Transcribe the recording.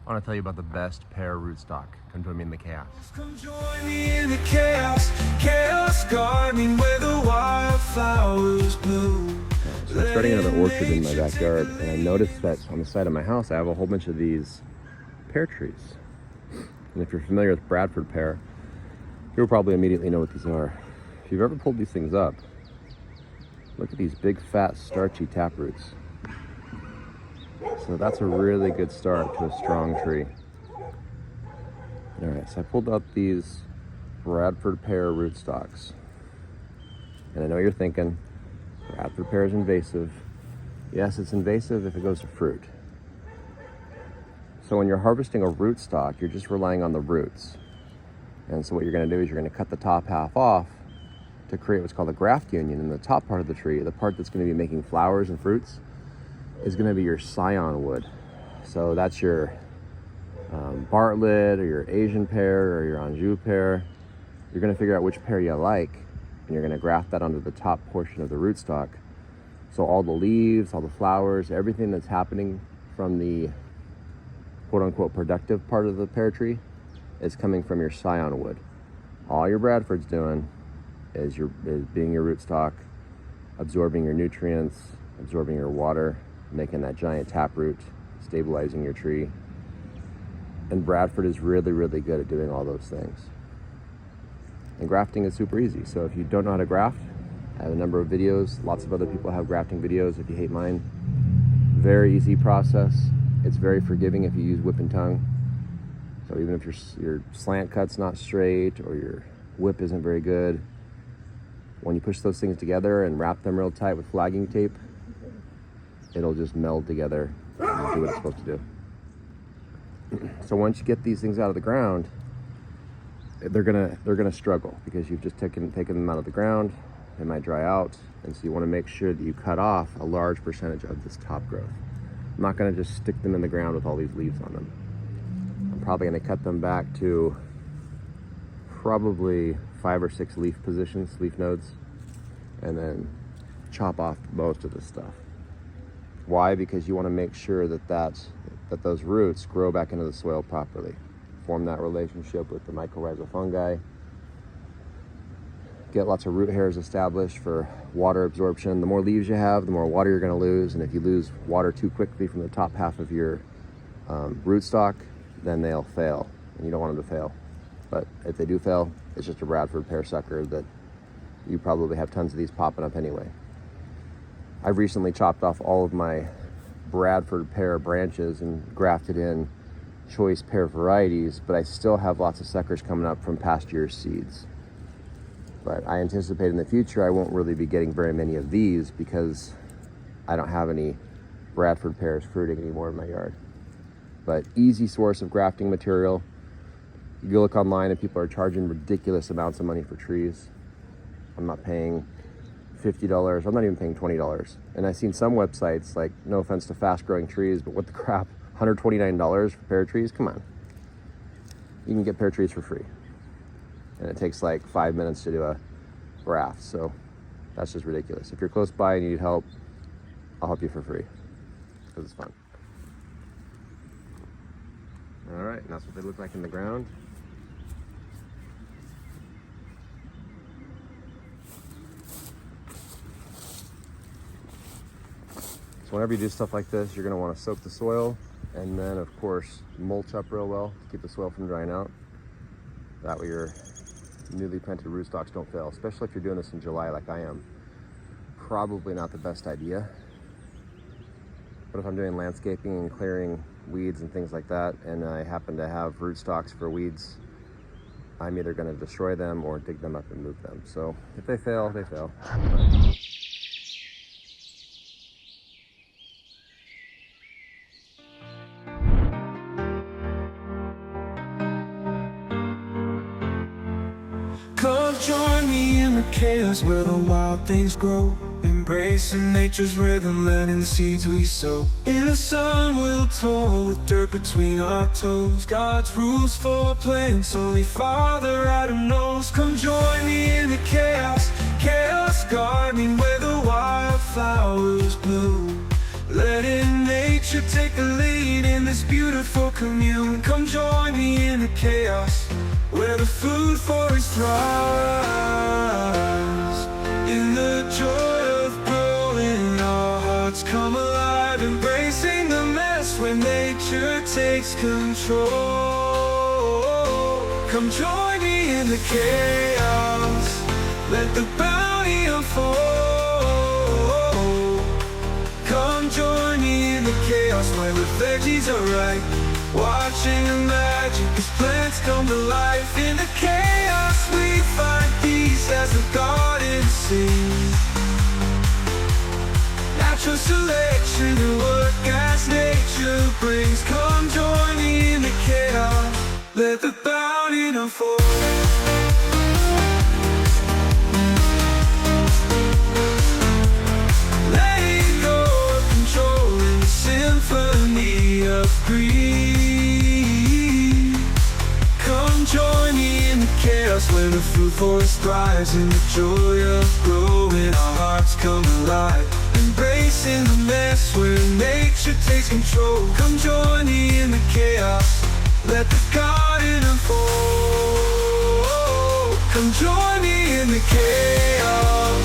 I want to tell you about the best pear rootstock. Come join me in the chaos. Come join me in the chaos, chaos gardening where the wildflowers bloom. So I'm starting another orchard in my backyard, and I noticed that on the side of my house I have a whole bunch of these pear trees. And if you're familiar with Bradford pear, you'll probably immediately know what these are. If you've ever pulled these things up, look at these big, fat, starchy taproots. So that's a really good start to a strong tree. All right, so I pulled up these Bradford pear rootstocks. And I know you're thinking, Bradford pear is invasive. Yes, it's invasive if it goes to fruit. So when you're harvesting a rootstock, you're just relying on the roots. And so what you're gonna do is you're gonna cut the top half off to create what's called a graft union. In the top part of the tree, the part that's gonna be making flowers and fruits, is gonna be your scion wood. So that's your Bartlett or your Asian pear or your Anjou pear. You're gonna figure out which pear you like, and you're gonna graft that onto the top portion of the rootstock. So all the leaves, all the flowers, everything that's happening from the quote unquote productive part of the pear tree is coming from your scion wood. All your Bradford's doing is being your rootstock, absorbing your nutrients, absorbing your water, making that giant taproot, stabilizing your tree. And Bradford is really, really good at doing all those things. And grafting is super easy. So if you don't know how to graft, I have a number of videos. Lots of other people have grafting videos. If you hate mine, very easy process. It's very forgiving if you use whip and tongue. So even if your slant cut's not straight or your whip isn't very good, when you push those things together and wrap them real tight with flagging tape, it'll just meld together and do what it's supposed to do. So once you get these things out of the ground, they're gonna struggle because you've just taken them out of the ground. They might dry out, and so you want to make sure that you cut off a large percentage of this top growth. I'm not gonna just stick them in the ground with all these leaves on them. I'm probably gonna cut them back to probably 5 or 6 leaf positions, leaf nodes, and then chop off most of this stuff. Why? Because you want to make sure that those roots grow back into the soil properly. Form that relationship with the mycorrhizal fungi. Get lots of root hairs established for water absorption. The more leaves you have, the more water you're going to lose. And if you lose water too quickly from the top half of your rootstock, then they'll fail. And you don't want them to fail. But if they do fail, it's just a Bradford pear sucker that you probably have tons of these popping up anyway. I've recently chopped off all of my Bradford pear branches and grafted in choice pear varieties, but I still have lots of suckers coming up from past year's seeds. But I anticipate in the future I won't really be getting very many of these because I don't have any Bradford pears fruiting anymore in my yard. But easy source of grafting material. You go look online and people are charging ridiculous amounts of money for trees. I'm not paying $50, I'm not even paying $20. And I've seen some websites, like, no offense to fast growing trees, but what the crap, $129 for pear trees? Come on. You can get pear trees for free. And it takes like 5 minutes to do a graft, so that's just ridiculous. If you're close by and you need help, I'll help you for free, because it's fun. All right, and that's what they look like in the ground. Whenever you do stuff like this, you're going to want to soak the soil and then, of course, mulch up real well to keep the soil from drying out. That way your newly planted rootstocks don't fail, especially if you're doing this in July like I am. Probably not the best idea. But if I'm doing landscaping and clearing weeds and things like that, and I happen to have rootstocks for weeds, I'm either going to destroy them or dig them up and move them. So if they fail, they fail. Come join me in the chaos where the wild things grow. Embracing nature's rhythm, letting seeds we sow. In the sun we'll toil with dirt between our toes. God's rules for plants, only Father Adam knows. Come join me in the chaos, chaos gardening where the wildflowers bloom. letting nature take a lead in this beautiful commune. Come join me in the chaos, where the food forest thrives. In the joy of growing, our hearts come alive, embracing the mess where nature takes control. Come join me in the chaos, let the bounty unfold. Come join me in the chaos where the veggies are ripe, watching the magic as plants come to life. In the chaos we find peace as the garden sings. Natural selection and work as nature brings. Come join me in the chaos, let the bounty unfold. Of green, come join me in the chaos where the food forest thrives. In the joy of growing, our hearts come alive, embracing the mess where nature takes control. Come join me in the chaos, let the garden unfold. Come join me in the chaos.